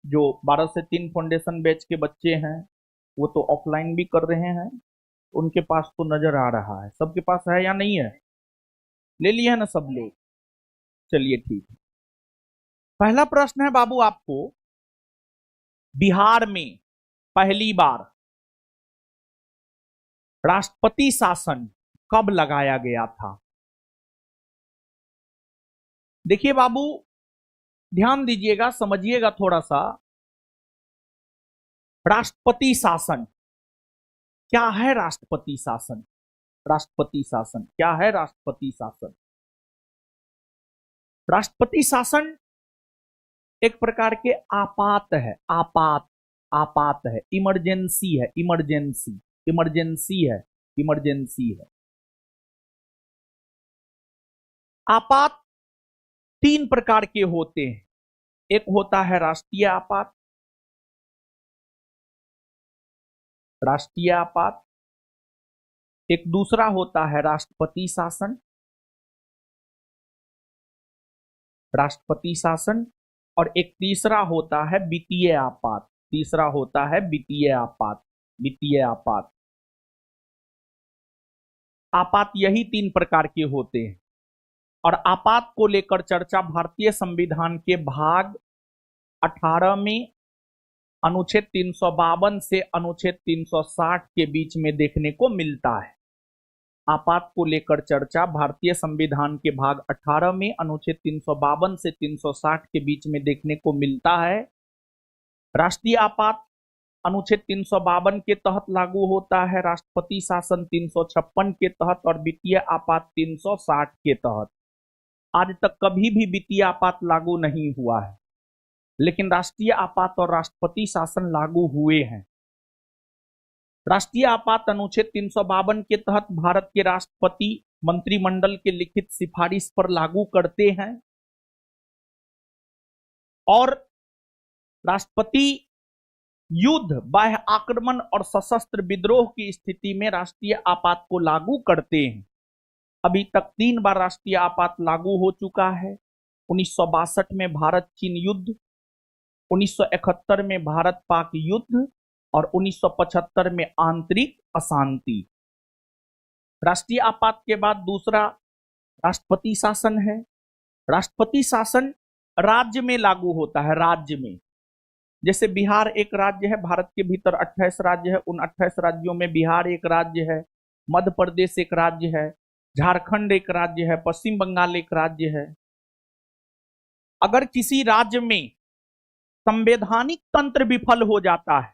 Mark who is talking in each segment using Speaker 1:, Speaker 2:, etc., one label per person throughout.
Speaker 1: जो 12 से 3 foundation batch के बच्चे हैं वो तो ऑफलाइन भी कर रहे हैं। उनके पास तो नजर आ रहा है, सबके पास है या नहीं है? ले लिए है ना सब लोग? चलिए ठीक है। पहला प्रश्न है बाबू आपको, बिहार में पहली बार राष्ट्रपति शासन कब लगाया गया था? देखिए बाबू, ध्यान दीजिएगा, समझिएगा थोड़ा सा। राष्ट्रपति शासन क्या है? राष्ट्रपति शासन, राष्ट्रपति शासन क्या है? राष्ट्रपति शासन, राष्ट्रपति शासन एक प्रकार के आपात है, आपात, आपात है, इमरजेंसी है, इमरजेंसी, इमरजेंसी है, इमरजेंसी है। आपात 3 प्रकार के होते हैं। एक होता है राष्ट्रीय आपात, राष्ट्रीय आपात। एक दूसरा होता है राष्ट्रपति शासन, राष्ट्रपति शासन। और एक तीसरा होता है वित्तीय आपात, तीसरा होता है वित्तीय आपात, वित्तीय आपात। आपात यही 3 प्रकार के होते हैं। और आपात को लेकर चर्चा भारतीय संविधान के भाग 18 में अनुच्छेद 352 से अनुच्छेद 360 के बीच में देखने को मिलता है। आपात को लेकर चर्चा भारतीय संविधान के भाग 18 में अनुच्छेद 352 से 360 के बीच में देखने को मिलता है। राष्ट्रीय आपात अनुच्छेद 352 के तहत लागू होता है, राष्ट्रपति शासन 356 के तहत और वित्तीय आपात 360 के तहत। आज तक कभी भी वित्तीय आपात लागू नहीं हुआ है, लेकिन राष्ट्रीय आपात और राष्ट्रपति शासन लागू हुए हैं। राष्ट्रीय आपात अनुच्छेद 352 के तहत भारत के राष्ट्रपति मंत्रिमंडल के लिखित सिफारिश पर लागू करते हैं और राष्ट्रपति युद्ध, बाह्य आक्रमण और सशस्त्र विद्रोह की स्थिति में राष्ट्रीय आपात को लागू करते हैं। अभी तक 3 बार राष्ट्रीय आपात लागू हो चुका है। 1962 में भारत चीन युद्ध, 1971 में भारत पाक युद्ध और 1975 में आंतरिक अशांति। राष्ट्रीय आपात के बाद दूसरा राष्ट्रपति शासन है। राष्ट्रपति शासन राज्य में लागू होता है, राज्य में। जैसे बिहार एक राज्य है, भारत के भीतर 28 राज्य है, उन 28 राज्यों में बिहार एक राज्य है, मध्य प्रदेश एक राज्य है, झारखंड एक राज्य है, पश्चिम बंगाल एक राज्य है। अगर किसी राज्य में संवैधानिक तंत्र विफल हो जाता है,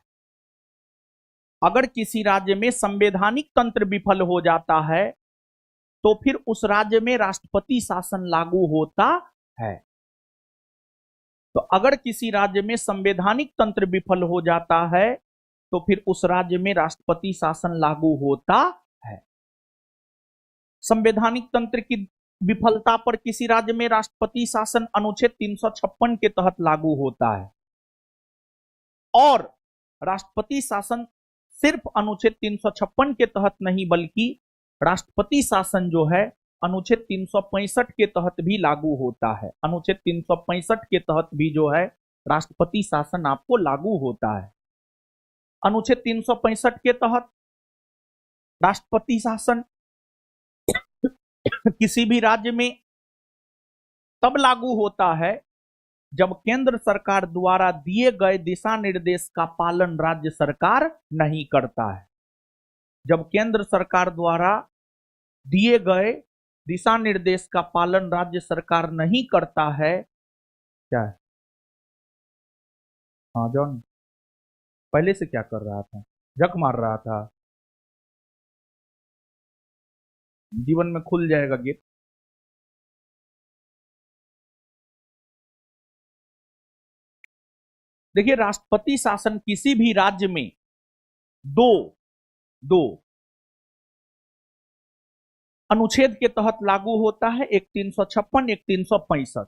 Speaker 1: अगर किसी राज्य में संवैधानिक तंत्र विफल हो जाता है तो फिर उस राज्य में राष्ट्रपति शासन लागू होता है। तो अगर किसी राज्य में संवैधानिक तंत्र विफल हो जाता है तो फिर उस राज्य में राष्ट्रपति शासन लागू होता है। संवैधानिक तंत्र की विफलता पर किसी राज्य में राष्ट्रपति शासन अनुच्छेद 356 के तहत लागू होता है। और राष्ट्रपति शासन सिर्फ अनुच्छेद 356 के तहत नहीं, बल्कि राष्ट्रपति शासन जो है अनुच्छेद 365 के तहत भी लागू होता है। अनुच्छेद 365 के तहत भी जो है राष्ट्रपति शासन आपको लागू होता है। अनुच्छेद 365 के तहत राष्ट्रपति शासन किसी भी राज्य में तब लागू होता है जब केंद्र सरकार द्वारा दिए गए दिशा निर्देश का पालन राज्य सरकार नहीं करता है। जब केंद्र सरकार द्वारा दिए गए दिशा निर्देश का पालन राज्य सरकार नहीं करता है। क्या है? हाँ जॉन, पहले से क्या कर रहा था? जक मार रहा था। जीवन में खुल जाएगा गेट। देखिए, राष्ट्रपति शासन किसी भी राज्य में दो अनुच्छेद के तहत लागू होता है, एक 356, एक 365।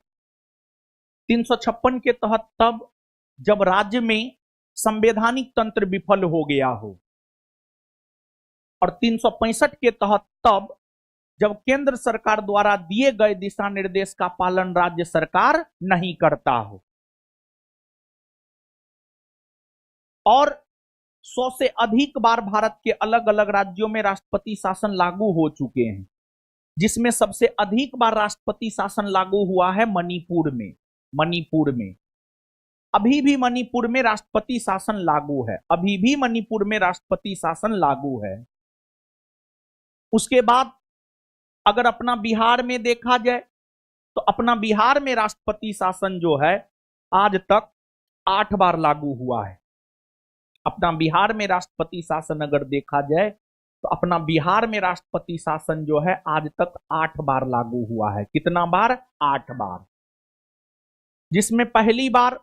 Speaker 1: 356 के तहत तब जब राज्य में संवैधानिक तंत्र विफल हो गया हो, और 365 के तहत तब जब केंद्र सरकार द्वारा दिए गए दिशा निर्देश का पालन राज्य सरकार नहीं करता हो। और 100 से अधिक बार भारत के अलग अलग राज्यों में राष्ट्रपति शासन लागू हो चुके हैं, जिसमें सबसे अधिक बार राष्ट्रपति शासन लागू हुआ है मणिपुर में। मणिपुर में अभी भी मणिपुर में राष्ट्रपति शासन लागू है, अभी भी मणिपुर में राष्ट्रपति शासन लागू है। उसके बाद अगर अपना बिहार में देखा जाए तो अपना बिहार में राष्ट्रपति शासन जो है आज तक 8 बार लागू हुआ है। अपना बिहार में राष्ट्रपति शासन अगर देखा जाए तो अपना बिहार में राष्ट्रपति शासन जो है आज तक 8 बार लागू हुआ है। कितना बार? 8 बार। जिसमें पहली बार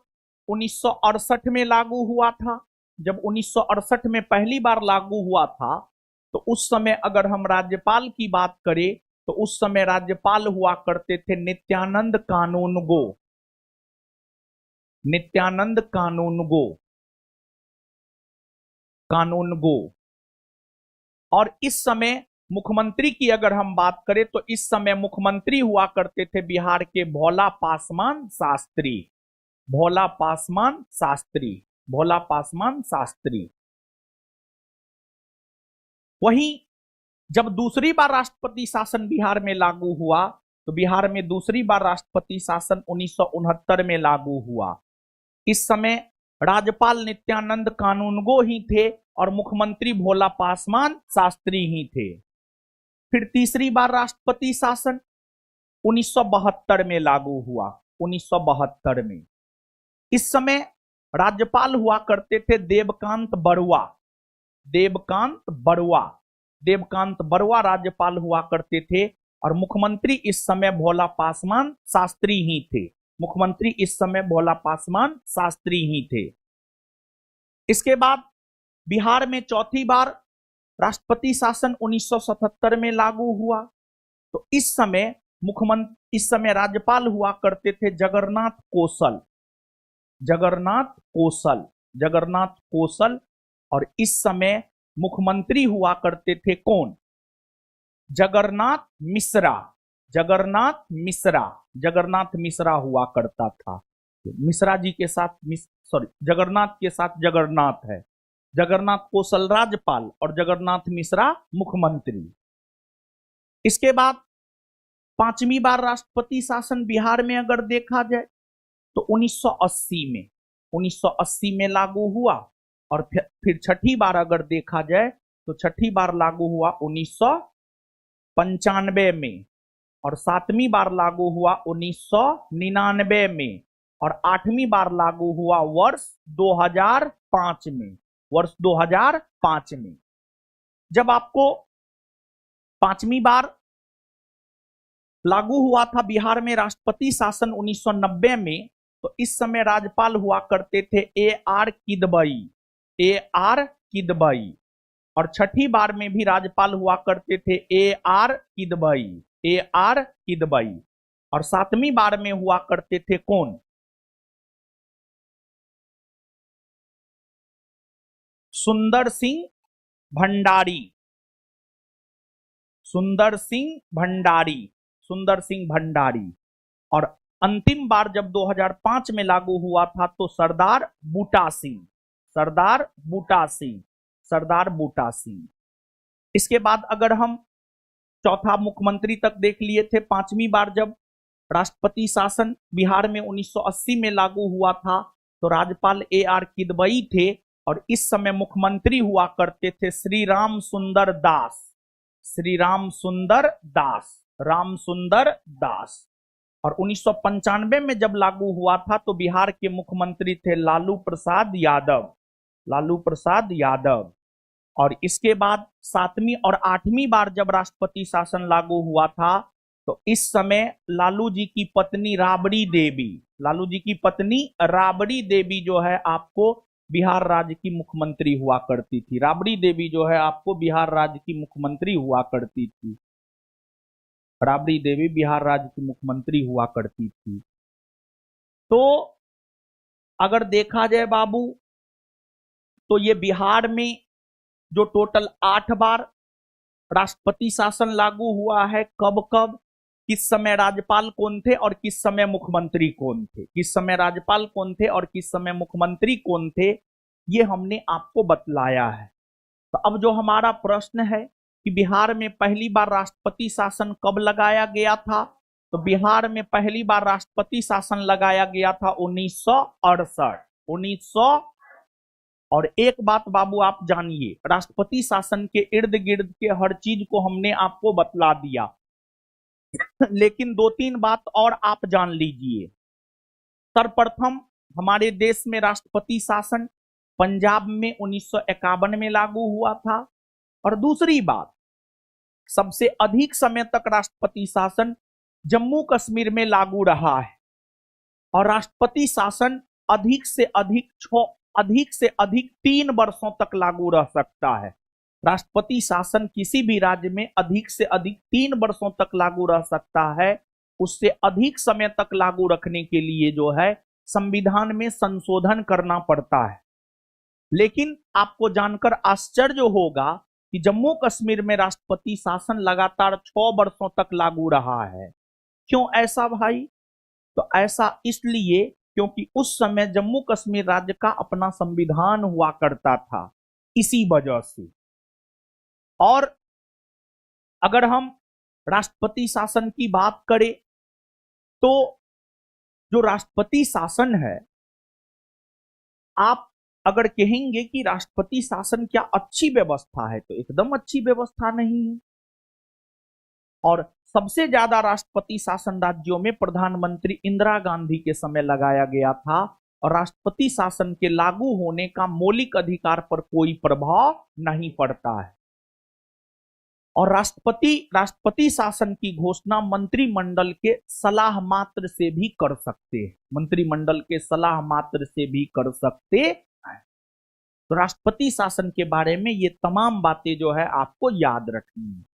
Speaker 1: 1968 में लागू हुआ था। जब 1968 में पहली बार लागू हुआ था तो उस समय अगर हम राज्यपाल की बात करें तो उस समय राज्यपाल हुआ करते थे नित्यानंद कानूनगो। नित्यानंद कानूनगो, कानूनगो। और इस समय मुख्यमंत्री की अगर हम बात करें तो इस समय मुख्यमंत्री हुआ करते थे बिहार के भोला पासवान शास्त्री। भोला पासवान शास्त्री, भोला पासवान शास्त्री। वहीं जब दूसरी बार राष्ट्रपति शासन बिहार में लागू हुआ तो बिहार में दूसरी बार राष्ट्रपति शासन 1969 में लागू हुआ। इस समय राज्यपाल नित्यानंद कानूनगो ही थे और मुख्यमंत्री भोला पासवान शास्त्री ही थे। फिर तीसरी बार राष्ट्रपति शासन 1972 में लागू हुआ। 1972 में इस समय राज्यपाल हुआ करते थे देवकांत बरुआ। देवकांत बरुआ, देवकांत बरुआ राज्यपाल हुआ करते थे और मुख्यमंत्री इस समय भोला पासवान शास्त्री ही थे। मुख्यमंत्री इस समय भोला पासवान शास्त्री ही थे। इसके बाद बिहार में चौथी बार राष्ट्रपति शासन 1977 में लागू हुआ। तो इस समय राज्यपाल हुआ करते थे जगन्नाथ कौशल। जगन्नाथ कौशल, जगन्नाथ कौशल। और इस समय मुख्यमंत्री हुआ करते थे कौन? जगन्नाथ मिश्रा। जगन्नाथ मिश्रा, जगन्नाथ मिश्रा हुआ करता था। मिश्रा जी के साथ जगन्नाथ के साथ जगन्नाथ है। जगन्नाथ कौशल राज्यपाल और जगन्नाथ मिश्रा मुख्यमंत्री। इसके बाद पांचवी बार राष्ट्रपति शासन बिहार में अगर देखा जाए तो 1980 में लागू हुआ। और फिर छठी बार अगर देखा जाए तो छठी बार लागू हुआ 1995 में और सातवीं बार लागू हुआ 1999 में और आठवीं बार लागू हुआ वर्ष 2005 में। वर्ष 2005 में जब आपको पांचवी बार लागू हुआ था बिहार में राष्ट्रपति शासन 1990 में, तो इस समय राज्यपाल हुआ करते थे A.R. किदवई। A.R. किदवई। और छठी बार में भी राज्यपाल हुआ करते थे A.R. किदवई। A.R. किदवई। और सातवीं बार में हुआ करते थे कौन? सुंदर सिंह भंडारी। सुंदर सिंह भंडारी। सुंदर सिंह भंडारी। और अंतिम बार जब 2005 में लागू हुआ था तो सरदार बूटा सिंह। सरदार बूटा सिंह। सरदार बूटा सिंह। इसके बाद अगर हम चौथा मुख्यमंत्री तक देख लिए थे, पांचवी बार जब राष्ट्रपति शासन बिहार में 1980 में लागू हुआ था तो राज्यपाल A.R. किदवई थे और इस समय मुख्यमंत्री हुआ करते थे श्री राम सुंदर दास। श्री राम सुंदर दास। राम सुंदर दास। और 1995 में जब लागू हुआ था तो बिहार के मुख्यमंत्री थे लालू प्रसाद यादव। लालू प्रसाद यादव। और इसके बाद सातवीं और आठवीं बार जब राष्ट्रपति शासन लागू हुआ था तो इस समय लालू जी की पत्नी राबड़ी देवी, लालू जी की पत्नी राबड़ी देवी जो है आपको बिहार राज्य की मुख्यमंत्री हुआ करती थी। राबड़ी देवी जो है आपको बिहार राज्य की मुख्यमंत्री हुआ करती थी। राबड़ी देवी बिहार राज्य की मुख्यमंत्री हुआ करती थी। तो अगर देखा जाए बाबू तो ये बिहार में जो टोटल 8 बार राष्ट्रपति शासन लागू हुआ है, कब कब, किस समय राज्यपाल कौन थे और किस समय मुख्यमंत्री कौन थे, किस समय राज्यपाल कौन थे और किस समय मुख्यमंत्री कौन थे, ये हमने आपको बतलाया है। तो अब जो हमारा प्रश्न है कि बिहार में पहली बार राष्ट्रपति शासन कब लगाया गया था, तो बिहार में पहली बार राष्ट्रपति शासन लगाया गया था 1968। और एक बात बाबू आप जानिए, राष्ट्रपति शासन के इर्द गिर्द के हर चीज को हमने आपको बतला दिया, लेकिन 2-3 बात और आप जान लीजिए। सर्वप्रथम हमारे देश में राष्ट्रपति शासन पंजाब में 1951 में लागू हुआ था। और दूसरी बात, सबसे अधिक समय तक राष्ट्रपति शासन जम्मू कश्मीर में लागू रहा है। और राष्ट्रपति शासन अधिक से अधिक 3 वर्षों तक लागू रह सकता है। राष्ट्रपति शासन किसी भी राज्य में अधिक से अधिक 3 वर्षों तक लागू रह सकता है। उससे अधिक समय तक लागू रखने के लिए जो है संविधान में संशोधन करना पड़ता है। लेकिन आपको जानकर आश्चर्य होगा कि जम्मू कश्मीर में राष्ट्रपति शासन लगातार 6 वर्षों तक लागू रहा है। क्यों ऐसा भाई? तो ऐसा इसलिए क्योंकि उस समय जम्मू कश्मीर राज्य का अपना संविधान हुआ करता था, इसी वजह से। और अगर हम राष्ट्रपति शासन की बात करें तो जो राष्ट्रपति शासन है, आप अगर कहेंगे कि राष्ट्रपति शासन क्या अच्छी व्यवस्था है, तो एकदम अच्छी व्यवस्था नहीं है। और सबसे ज्यादा राष्ट्रपति शासन राज्यों में प्रधानमंत्री इंदिरा गांधी के समय लगाया गया था। और राष्ट्रपति शासन के लागू होने का मौलिक अधिकार पर कोई प्रभाव नहीं पड़ता है। और राष्ट्रपति शासन की घोषणा मंत्रिमंडल के सलाह मात्र से भी कर सकते हैं, मंत्रिमंडल के सलाह मात्र से भी कर सकते हैं। तो राष्ट्रपति शासन के बारे में ये तमाम बातें जो है आपको याद रखनी है।